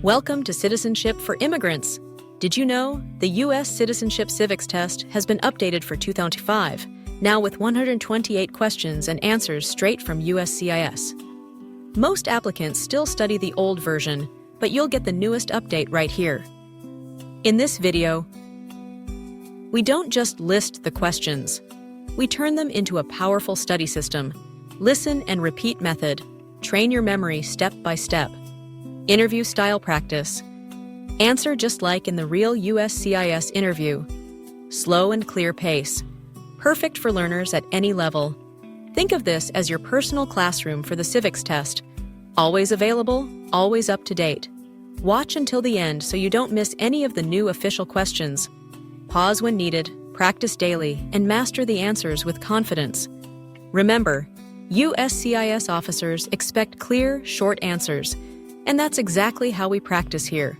Welcome to Citizenship for Immigrants. Did you know the U.S. Citizenship Civics Test has been updated for 2005, now with 128 questions and answers straight from USCIS. Most applicants still study the old version, but you'll get the newest update right here. In this video, we don't just list the questions. We turn them into a powerful study system. Listen and repeat method. Train your memory step by step. Interview style practice. Answer just like in the real USCIS interview. Slow and clear pace. Perfect for learners at any level. Think of this as your personal classroom for the civics test. Always available, always up to date. Watch until the end so you don't miss any of the new official questions. Pause when needed, practice daily, and master the answers with confidence. Remember, USCIS officers expect clear, short answers, and that's exactly how we practice here.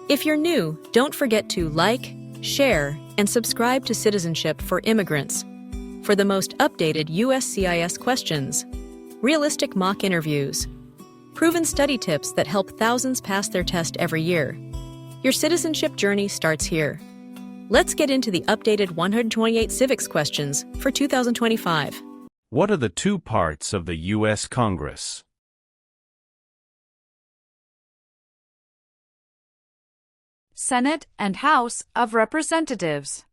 If you're new, don't forget to like, share, and subscribe to Citizenship for Immigrants for the most updated USCIS questions, realistic mock interviews, proven study tips that help thousands pass their test every year. Your citizenship journey starts here. Let's get into the updated 128 civics questions for 2025. What are the two parts of the U.S. Congress? Senate and House of Representatives.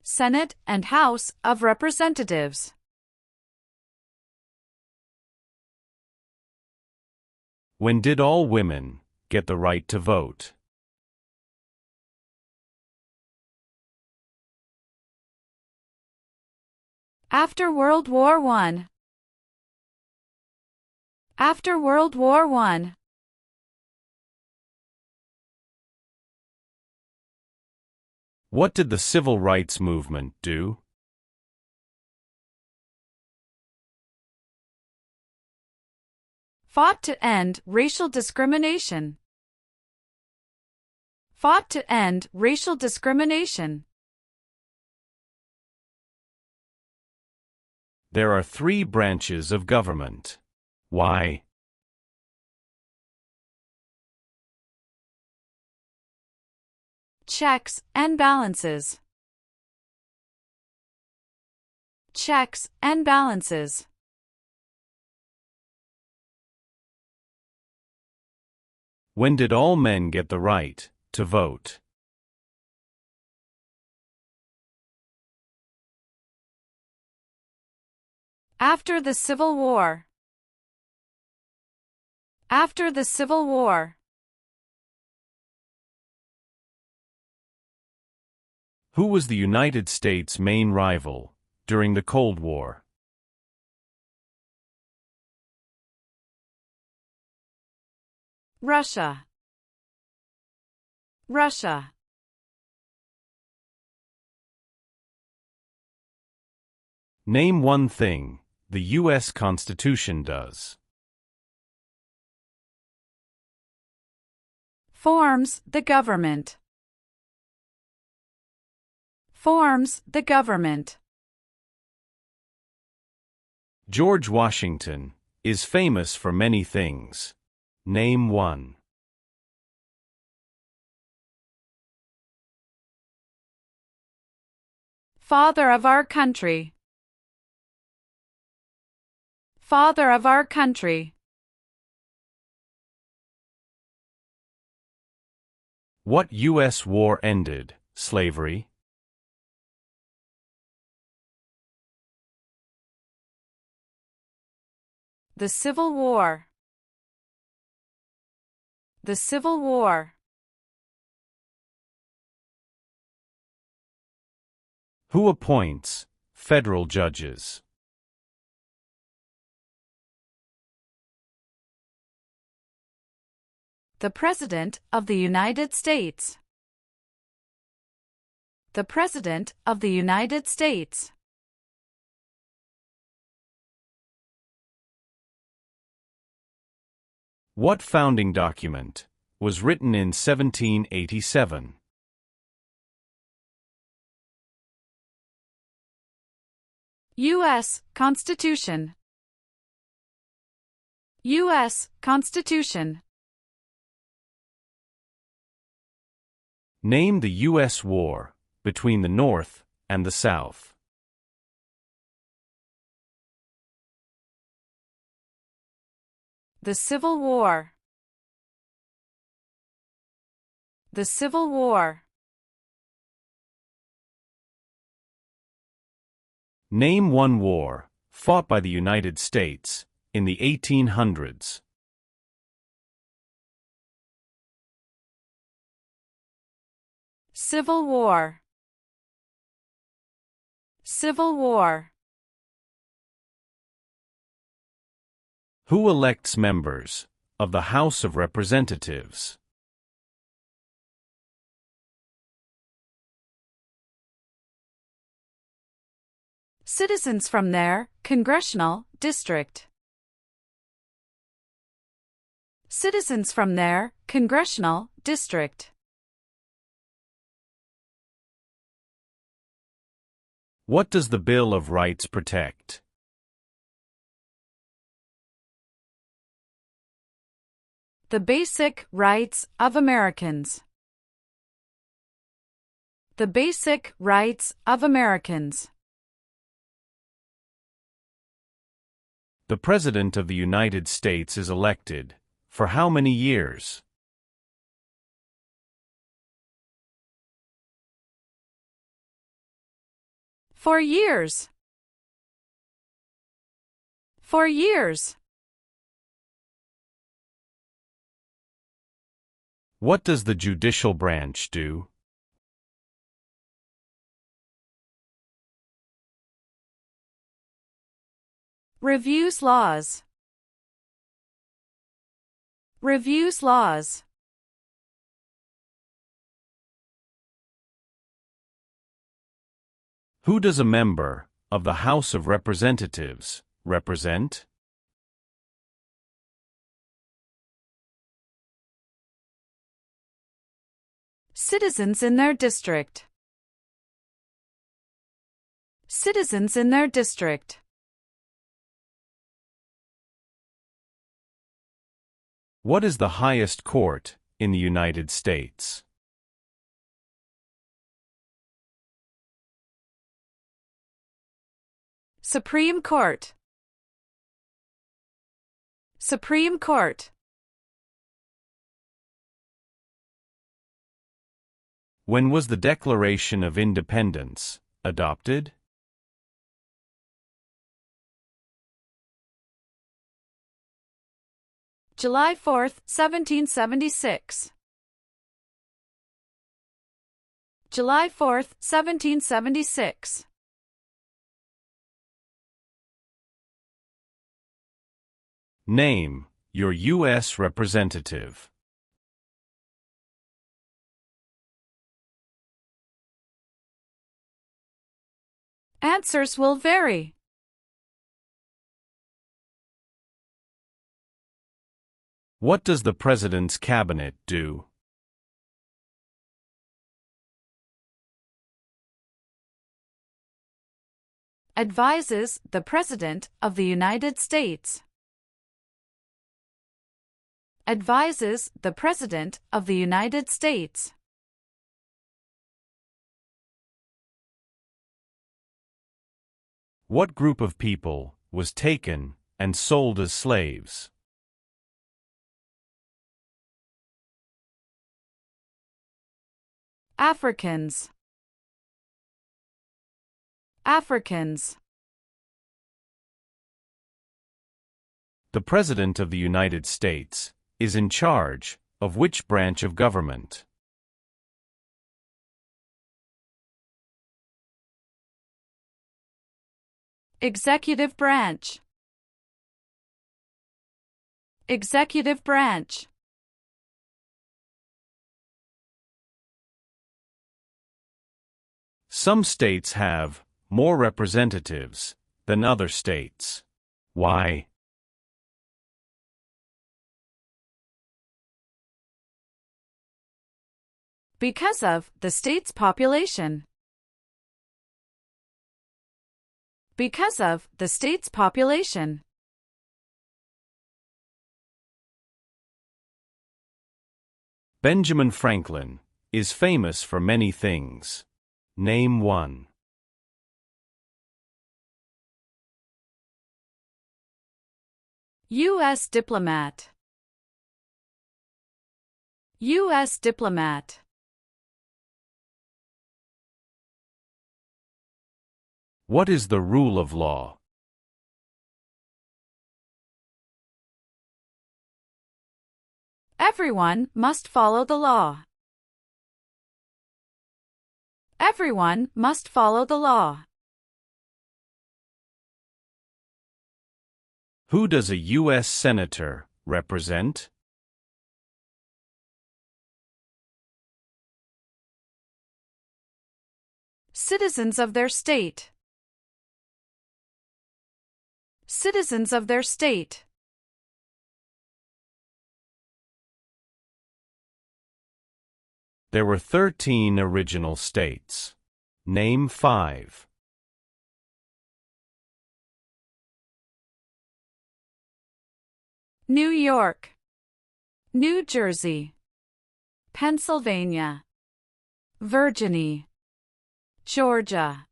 Senate and House of Representatives. When did all women get the right to vote? After World War I. After World War I. What did the Civil Rights Movement do? Fought to end racial discrimination. Fought to end racial discrimination. There are three branches of government. Why? Checks and balances. Checks and balances. When did all men get the right to vote? After the Civil War. After the Civil War. Who was the United States' main rival during the Cold War? Russia. Russia. Name one thing the U.S. Constitution does. Forms the government. Forms the government. George Washington is famous for many things. Name one. Father of our country. Father of our country. What U.S. war ended slavery? The Civil War. The Civil War. Who appoints federal judges? The President of the United States. The President of the United States. What founding document was written in 1787? U.S. Constitution. U.S. Constitution. Name the U.S. war between the North and the South. The Civil War. The Civil War. Name one war fought by the United States in the 1800s. Civil War. Civil War. Who elects members of the House of Representatives? Citizens from their congressional district. Citizens from their congressional district. What does the Bill of Rights protect? The basic rights of Americans. The basic rights of Americans. The President of the United States is elected for how many years? For years. For years. What does the judicial branch do? Reviews laws. Reviews laws. Who does a member of the House of Representatives represent? Citizens in their district. Citizens in their district. What is the highest court in the United States? Supreme Court. Supreme Court. When was the Declaration of Independence adopted? July 4, 1776. July 4, 1776. Name your U.S. representative. Answers will vary. What does the President's cabinet do? Advises the President of the United States. Advises the President of the United States. What group of people was taken and sold as slaves? Africans. Africans. The President of the United States is in charge of which branch of government? Executive branch. Executive branch. Some states have more representatives than other states. Why? Because of the state's population. Because of the state's population. Benjamin Franklin is famous for many things. Name one. U.S. diplomat. U.S. diplomat. What is the rule of law? Everyone must follow the law. Everyone must follow the law. Who does a U.S. Senator represent? Citizens of their state. Citizens of their state. There were 13 original states. Name 5. New York, New Jersey, Pennsylvania, Virginia, Georgia.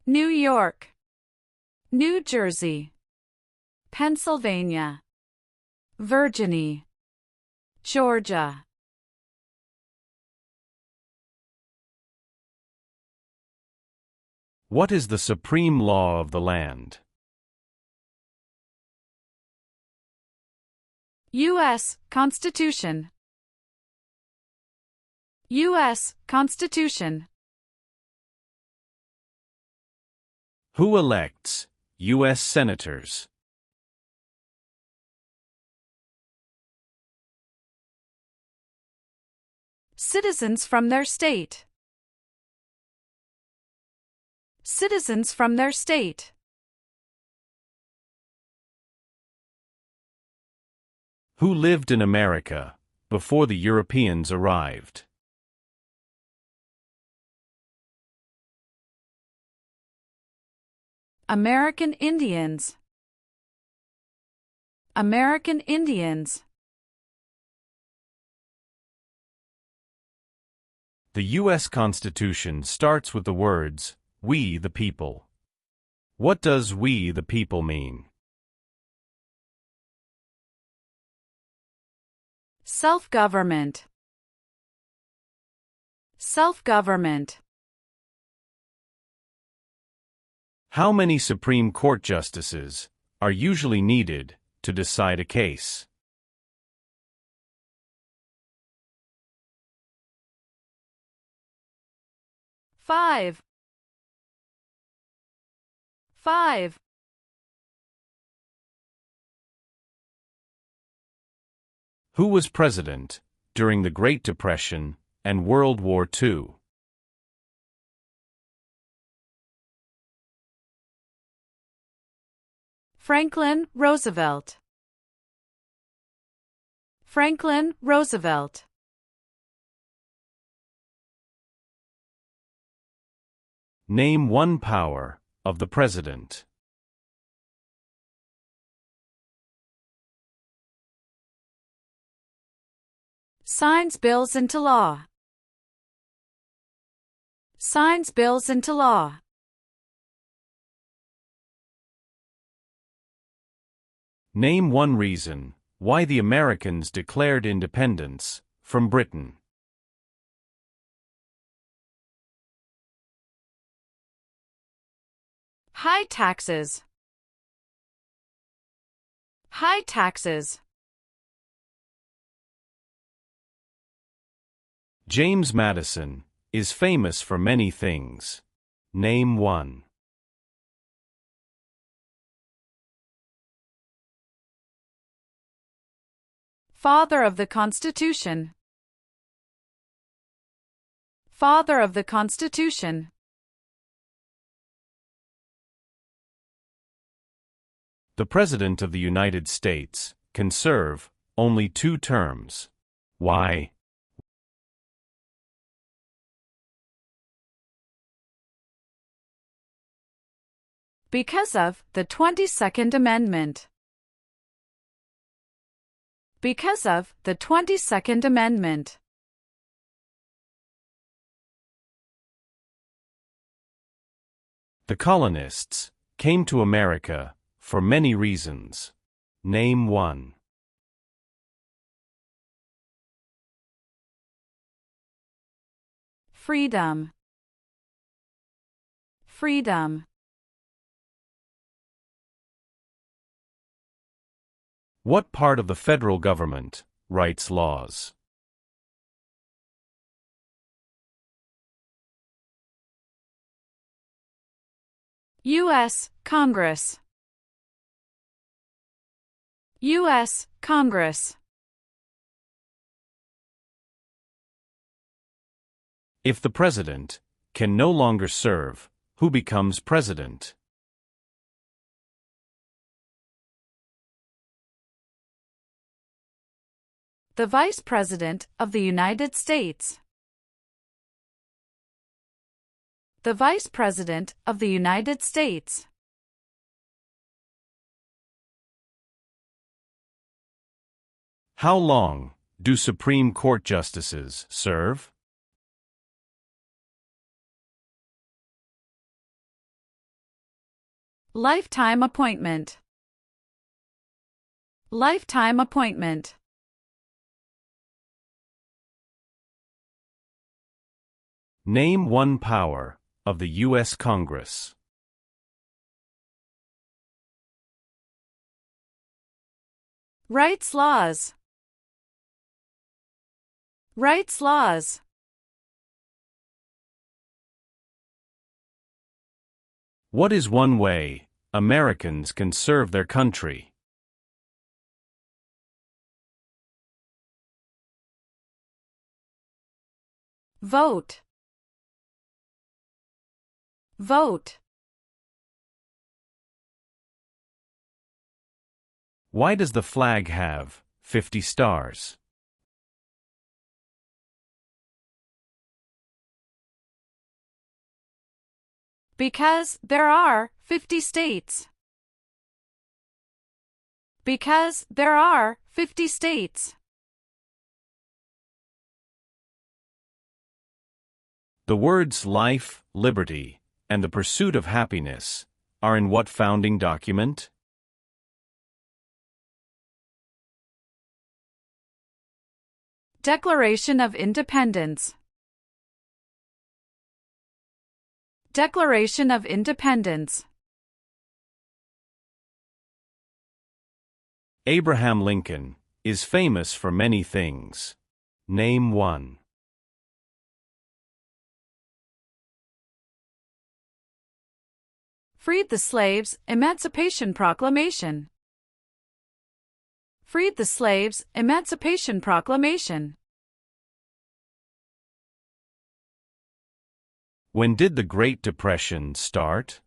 New York, New Jersey, Pennsylvania, Virginia, Georgia. What is the supreme law of the land? U.S. Constitution. U.S. Constitution. Who elects U.S. senators? Citizens from their state. Citizens from their state. Who lived in America before the Europeans arrived? American Indians. American Indians. The U.S. Constitution starts with the words, "We the people." What does "we the people" mean? Self-government. Self-government. How many Supreme Court justices are usually needed to decide a case? Five. Who was president during the Great Depression and World War II? Franklin Roosevelt. Franklin Roosevelt. Name one power of the president. Signs bills into law. Signs bills into law. Name one reason why the Americans declared independence from Britain. High taxes. High taxes. James Madison is famous for many things. Name one. Father of the Constitution. Father of the Constitution. The President of the United States can serve only 2 terms. Why? Because of the 22nd Amendment. Because of the 22nd Amendment. The colonists came to America for many reasons. Name one. Freedom. Freedom. What part of the federal government writes laws? U.S. Congress. U.S. Congress. If the president can no longer serve, who becomes president? The Vice President of the United States. The Vice President of the United States. How long do Supreme Court justices serve? Lifetime appointment. Lifetime appointment. Name one power of the U.S. Congress. Writes laws. Writes laws. What is one way Americans can serve their country? Vote. Vote. Why does the flag have 50 stars? Because there are 50 states. Because there are 50 states. The words life, liberty, and the pursuit of happiness are in what founding document? Declaration of Independence. Declaration of Independence. Abraham Lincoln is famous for many things. Name one. Freed the slaves, Emancipation Proclamation. Freed the slaves, Emancipation Proclamation. When did the Great Depression start?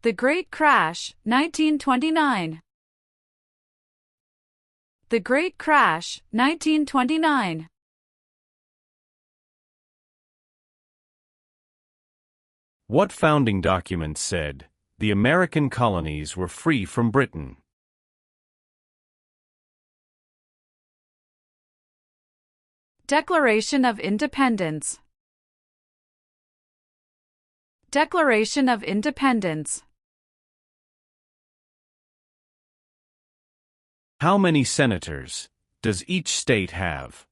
The Great Crash, 1929. The Great Crash, 1929. What founding document said the American colonies were free from Britain? Declaration of Independence. Declaration of Independence. How many senators does each state have?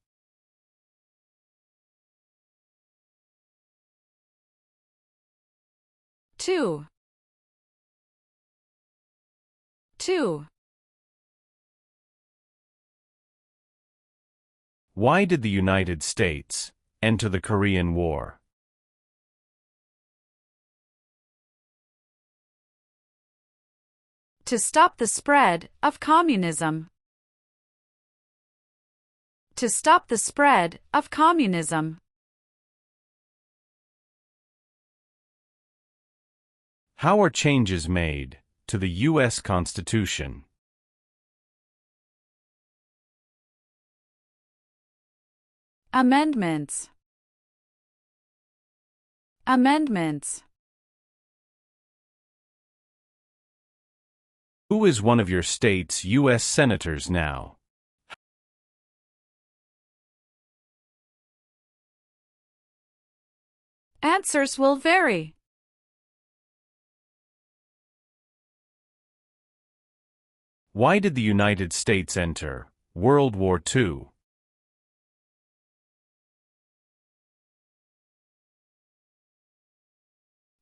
Two. Why did the United States enter the Korean War? To stop the spread of communism. To stop the spread of communism. How are changes made to the U.S. Constitution? Amendments. Amendments. Who is one of your state's U.S. senators now? Answers will vary. Why did the United States enter World War II?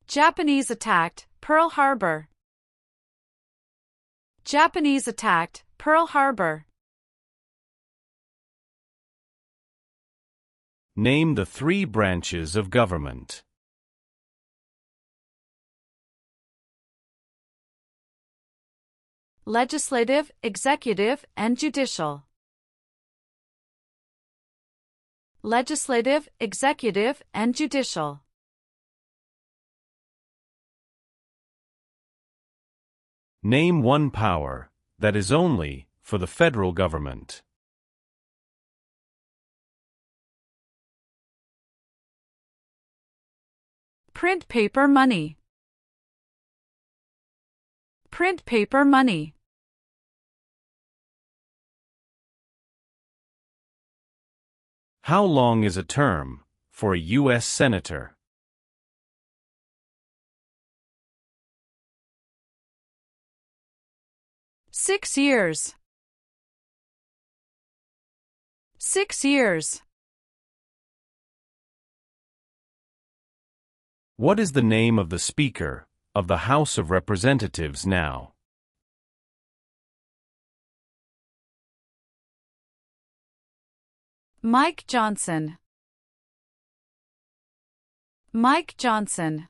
Japanese attacked Pearl Harbor. Japanese attacked Pearl Harbor. Name the 3 branches of government. Legislative, executive, and judicial. Legislative, executive, and judicial. Name one power that is only for the federal government. Print paper money. Print paper money. How long is a term for a U.S. senator? Six years. 6 years. What is the name of the Speaker of the House of Representatives now? Mike Johnson. Mike Johnson.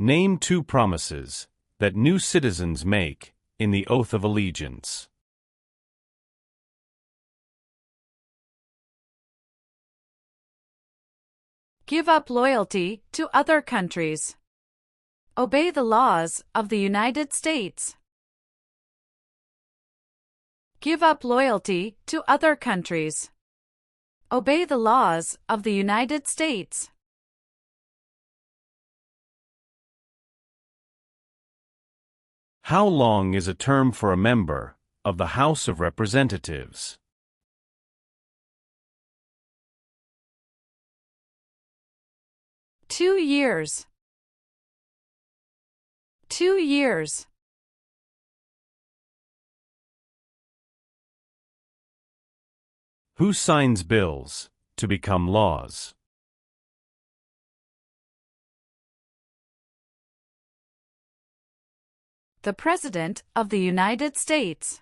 Name 2 promises that new citizens make in the oath of allegiance. Give up loyalty to other countries. Obey the laws of the United States. Give up loyalty to other countries. Obey the laws of the United States. How long is a term for a member of the House of Representatives? Two years. 2 years. Who signs bills to become laws? The President of the United States.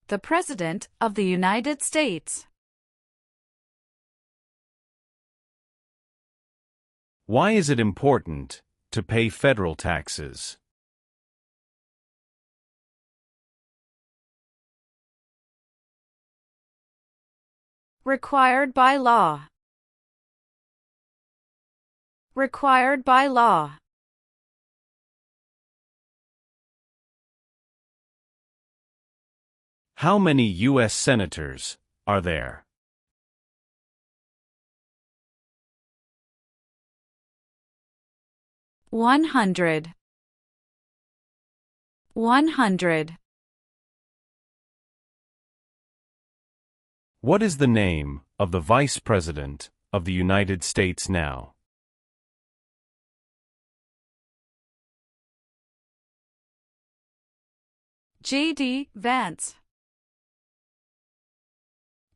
The President of the United States. Why is it important to pay federal taxes? Required by law. Required by law. How many U.S. senators are there? 100. 100. What is the name of the Vice President of the United States now? J.D. Vance.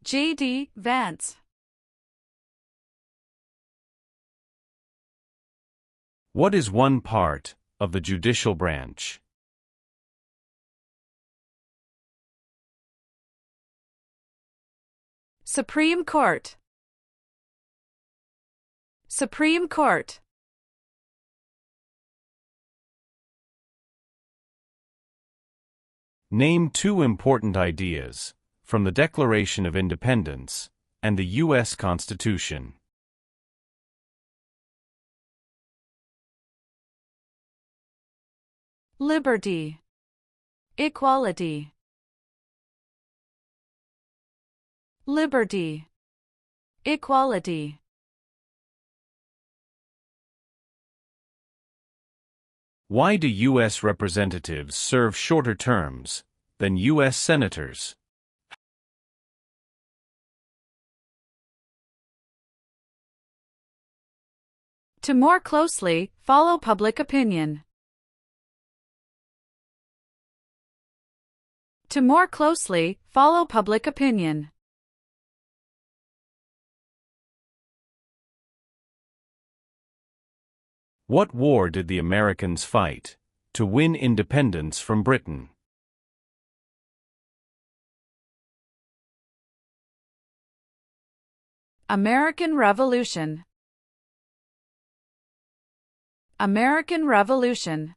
J.D. Vance. What is one part of the judicial branch? Supreme Court. Supreme Court. Name 2 important ideas from the Declaration of Independence and the U.S. Constitution. Liberty. Equality. Liberty. Equality. Why do U.S. representatives serve shorter terms than U.S. senators? To more closely follow public opinion. To more closely follow public opinion. What war did the Americans fight to win independence from Britain? American Revolution. American Revolution.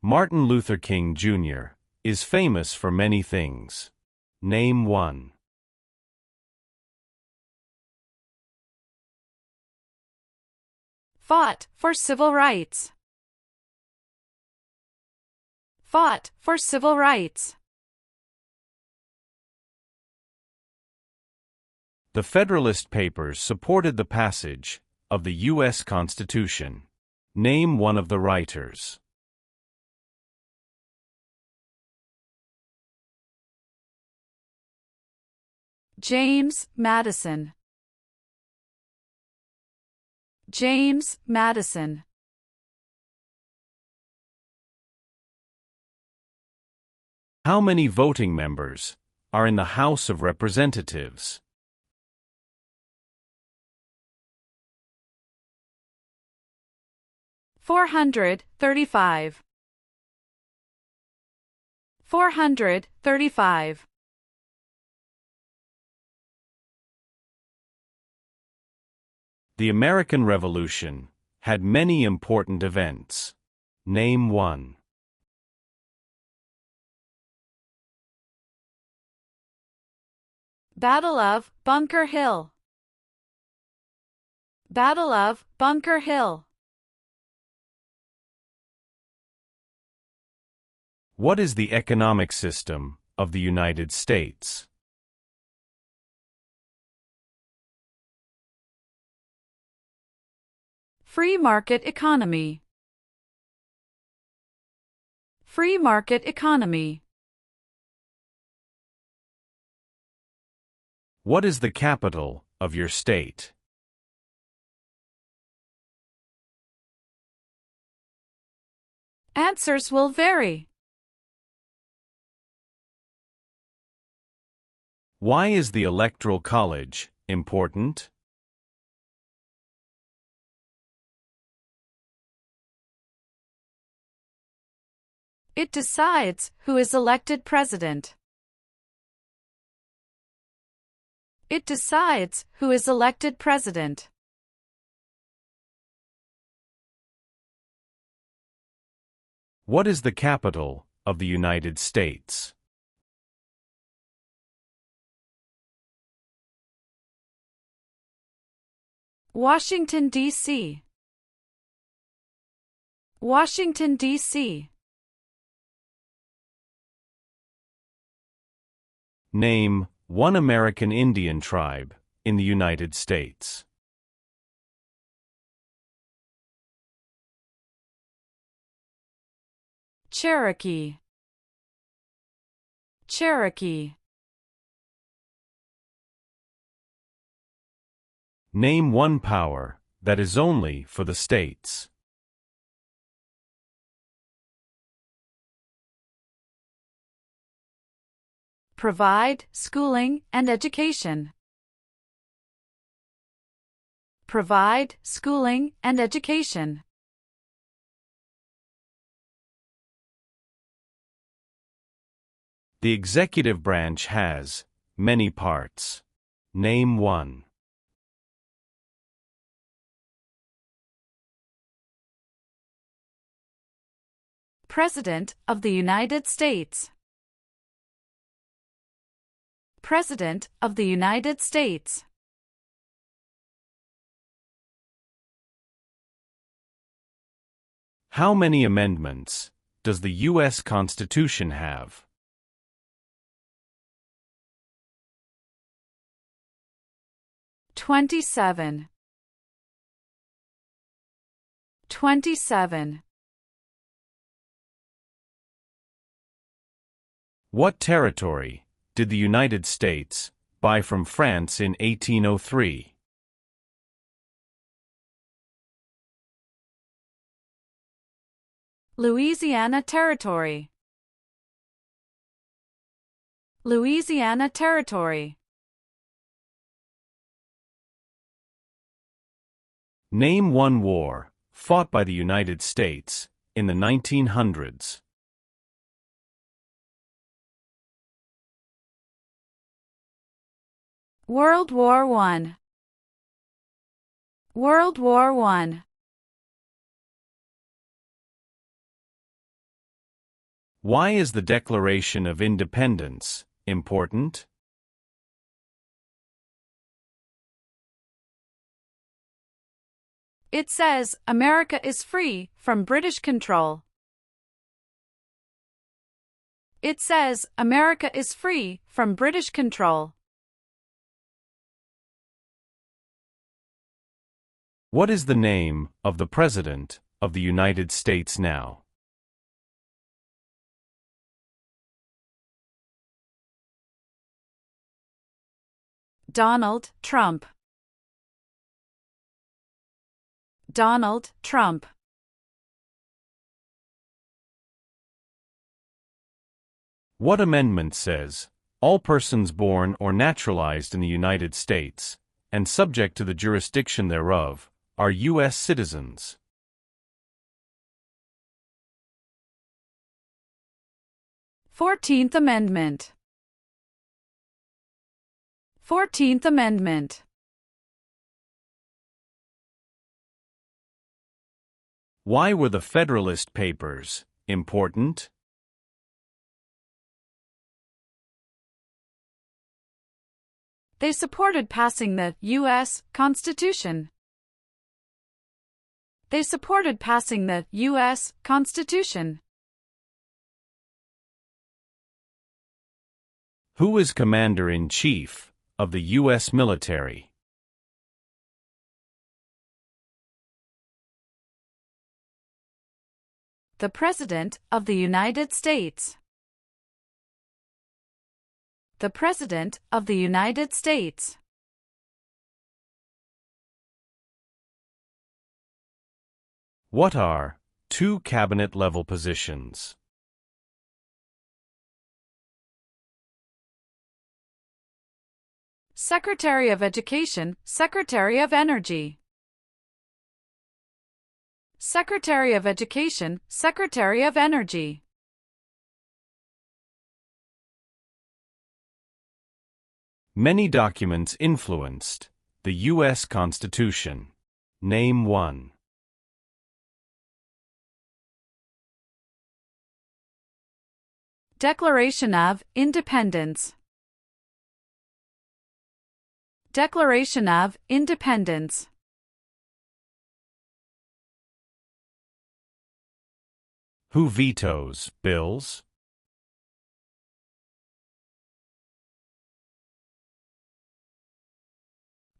Martin Luther King Jr. is famous for many things. Name one. Fought for civil rights. Fought for civil rights. The Federalist Papers supported the passage of the U.S. Constitution. Name one of the writers. James Madison. James Madison. How many voting members are in the House of Representatives? $435. $435. The American Revolution had many important events. Name one. Battle of Bunker Hill. Battle of Bunker Hill. What is the economic system of the United States? Free market economy. Free market economy. What is the capital of your state? Answers will vary. Why is the Electoral College important? It decides who is elected president. It decides who is elected president. What is the capital of the United States? Washington, D.C. Washington, D.C. Name one American Indian tribe in the United States. Cherokee. Cherokee. Name one power that is only for the states. Provide schooling and education. Provide schooling and education. The executive branch has many parts. Name one. President of the United States. President of the United States. How many amendments does the U.S. Constitution have? 27. 27. What territory did the United States buy from France in 1803? Louisiana Territory. Louisiana Territory. Name one war fought by the United States in the 1900s. World War I. World War I. Why is the Declaration of Independence important? It says America is free from British control. It says America is free from British control. What is the name of the President of the United States now? Donald Trump. Donald Trump. What amendment says, all persons born or naturalized in the United States, and subject to the jurisdiction thereof, are U.S. citizens? Fourteenth Amendment. 14th Amendment. Why were the Federalist Papers important? They supported passing the U.S. Constitution. They supported passing the U.S. Constitution. Who is Commander-in-Chief of the U.S. military? The President of the United States. The President of the United States. What are two cabinet-level positions? Secretary of Education, Secretary of Energy. Secretary of Education, Secretary of Energy. Many documents influenced the U.S. Constitution. Name one. Declaration of Independence. Declaration of Independence. Who vetoes bills?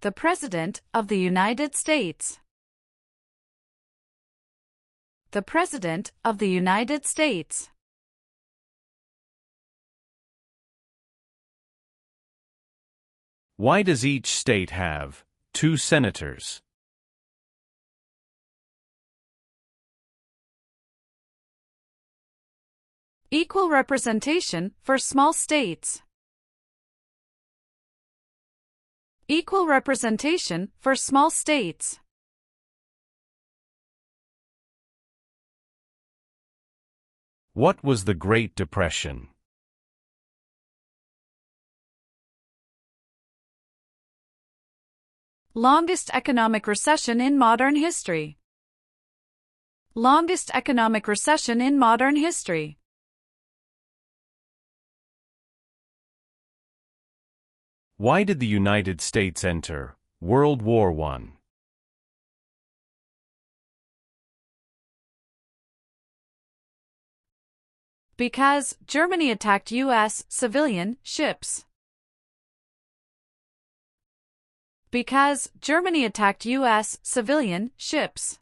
The President of the United States. The President of the United States. Why does each state have two senators? Equal representation for small states. Equal representation for small states. What was the Great Depression? Longest economic recession in modern history. Longest economic recession in modern history. Why did the United States enter World War I? Because Germany attacked U.S. civilian ships. Because Germany attacked U.S. civilian ships.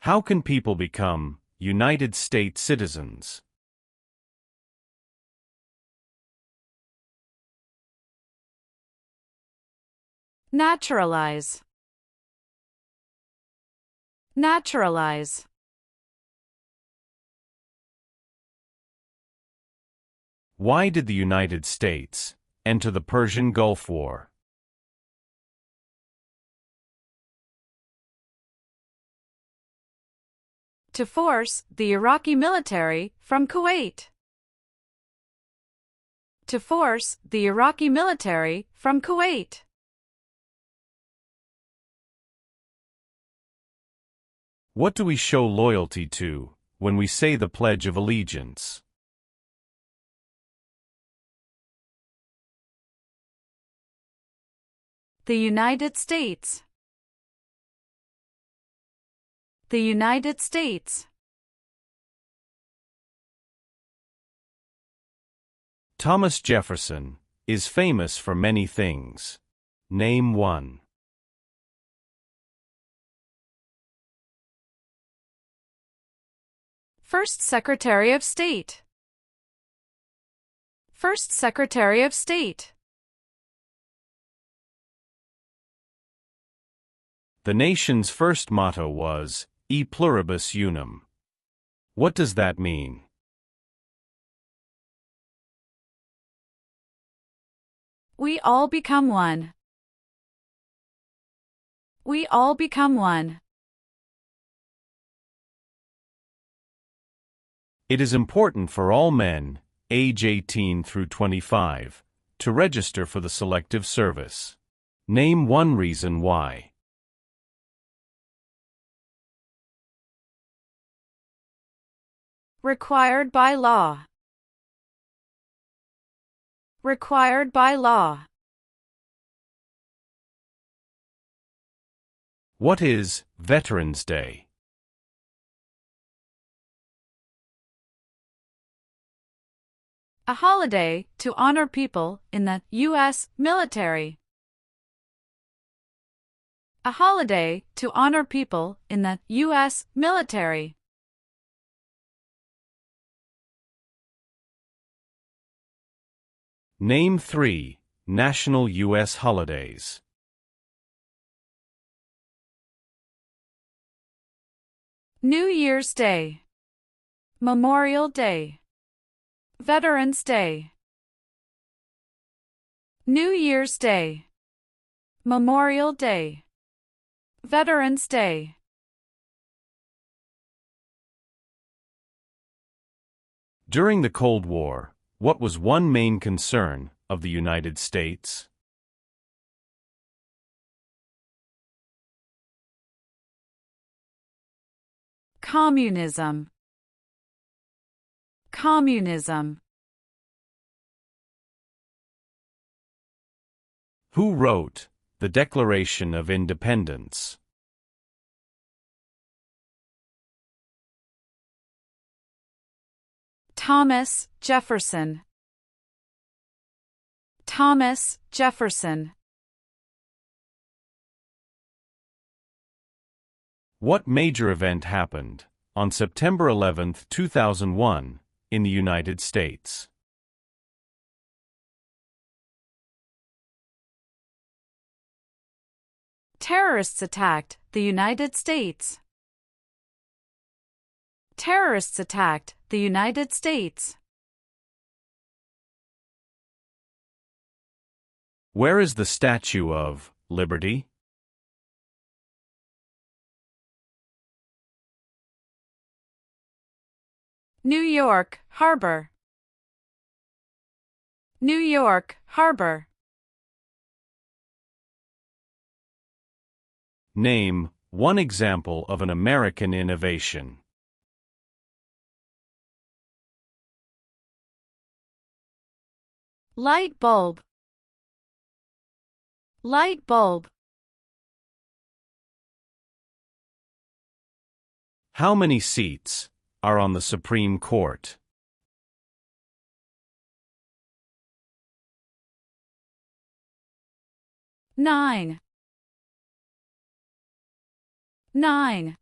How can people become United States citizens? Naturalize. Naturalize. Why did the United States enter the Persian Gulf War? To force the Iraqi military from Kuwait. To force the Iraqi military from Kuwait. What do we show loyalty to when we say the Pledge of Allegiance? The United States. The United States. Thomas Jefferson is famous for many things. Name one. First Secretary of State. First Secretary of State. The nation's first motto was, E pluribus unum. What does that mean? We all become one. We all become one. It is important for all men, age 18 through 25, to register for the Selective Service. Name one reason why. Required by law. Required by law. What is Veterans Day? A holiday to honor people in the U.S. military. A holiday to honor people in the U.S. military. Name three national U.S. holidays. New Year's Day. Memorial Day. Veterans Day. New Year's Day. Memorial Day. Veterans Day. During the Cold War, what was one main concern of the United States? Communism. Communism. Who wrote the Declaration of Independence? Thomas Jefferson. Thomas Jefferson. What major event happened on September 11, 2001, in the United States? Terrorists attacked the United States. Terrorists attacked the United States. Where is the Statue of Liberty? New York Harbor. New York Harbor. Name one example of an American innovation. Light bulb. Light bulb. How many seats are on the Supreme Court? 9. 9.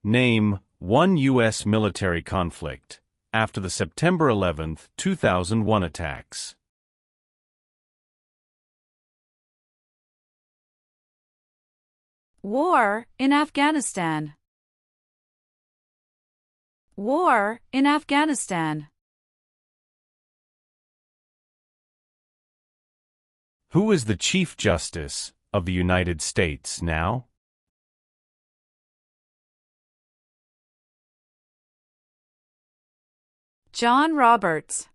Name one U.S. military conflict after the September 11, 2001 attacks. War in Afghanistan. War in Afghanistan. Who is the Chief Justice of the United States now? John Roberts.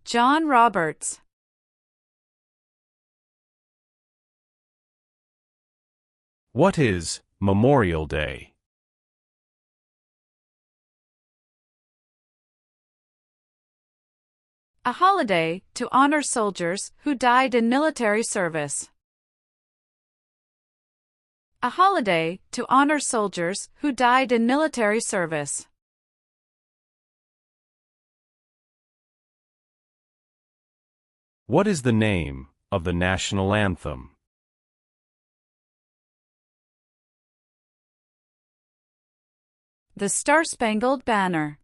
John Roberts. What is Memorial Day? A holiday to honor soldiers who died in military service. A holiday to honor soldiers who died in military service. What is the name of the national anthem? The Star-Spangled Banner.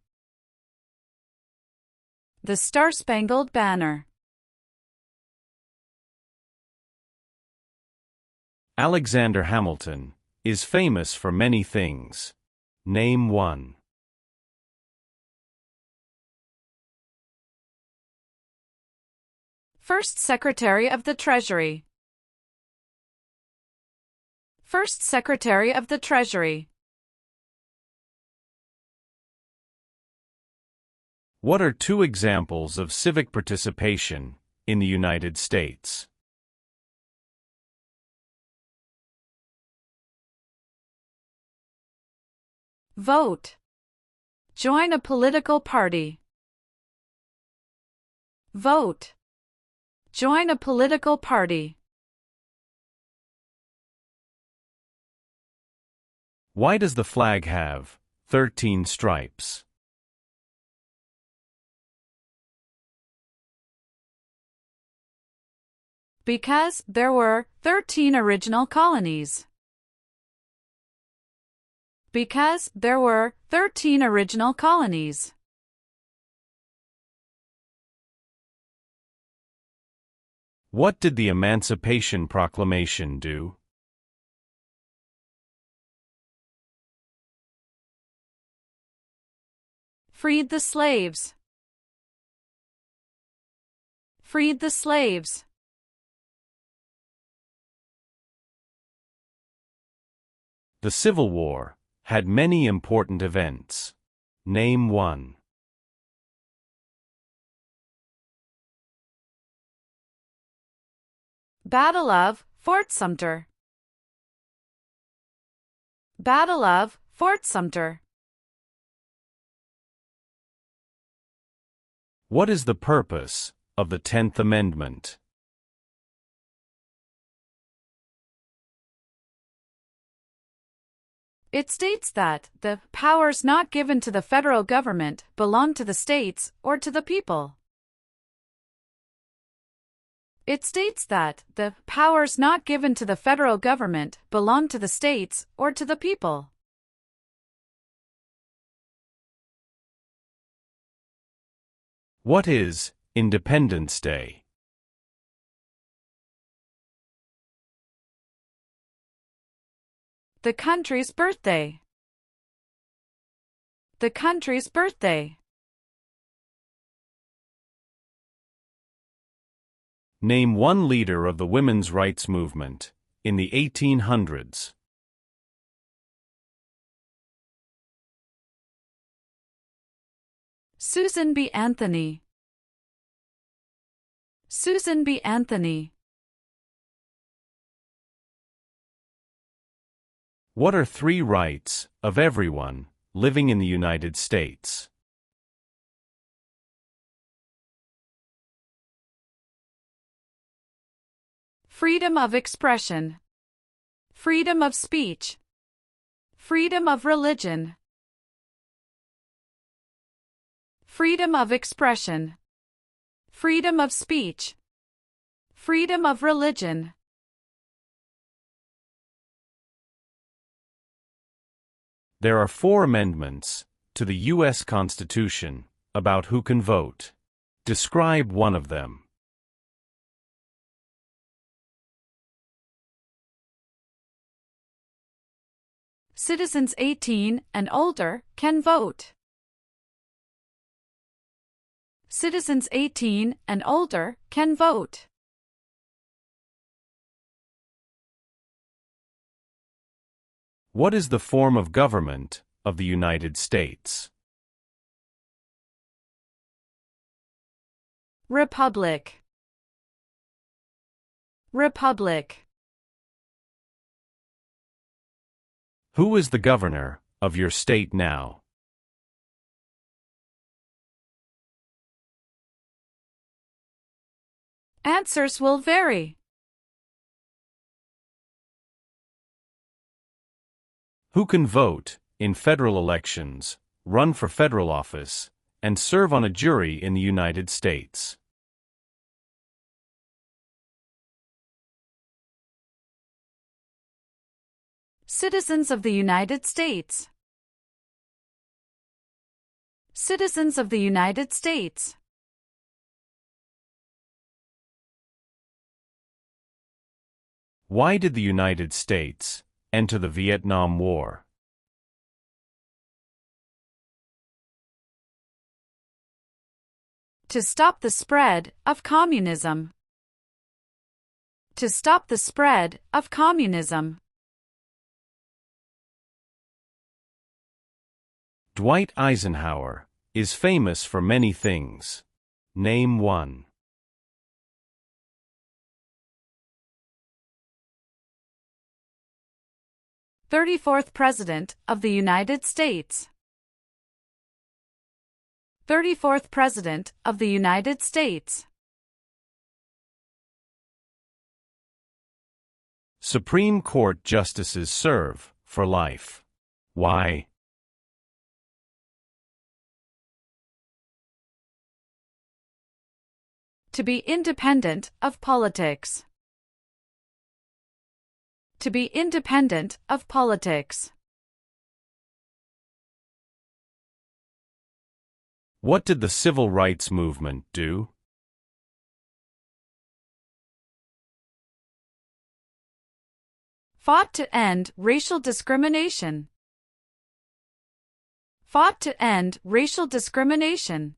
The Star-Spangled Banner. Alexander Hamilton is famous for many things. Name one. First Secretary of the Treasury. First Secretary of the Treasury. What are two examples of civic participation in the United States? Vote. Join a political party. Vote. Join a political party. Why does the flag have 13 stripes? Because there were 13 original colonies. Because there were 13 original colonies. What did the Emancipation Proclamation do? Freed the slaves. Freed the slaves. The Civil War had many important events. Name one. Battle of Fort Sumter. Battle of Fort Sumter. What is the purpose of the 10th Amendment? It states that the powers not given to the federal government belong to the states or to the people. It states that the powers not given to the federal government belong to the states or to the people. What is Independence Day? The country's birthday. The country's birthday. Name one leader of the women's rights movement in the 1800s. Susan B. Anthony. Susan B. Anthony. What are three rights of everyone living in the United States? Freedom of expression. Freedom of speech. Freedom of religion. freedom of expression, freedom of speech, freedom of religion. There are 4 amendments to the U.S. Constitution about who can vote. Describe one of them. Citizens 18 and older can vote. Citizens 18 and older can vote. What is the form of government of the United States? Republic. Republic. Who is the governor of your state now? Answers will vary. Who can vote in federal elections, run for federal office, and serve on a jury in the United States? Citizens of the United States. Citizens of the United States. Why did the United States enter the Vietnam War? To stop the spread of communism. To stop the spread of communism. Dwight Eisenhower is famous for many things. Name one. 34th President of the United States. 34th President of the United States. Supreme Court justices serve for life. Why? To be independent of politics. To be independent of politics. What did the Civil Rights Movement do? Fought to end racial discrimination. Fought to end racial discrimination.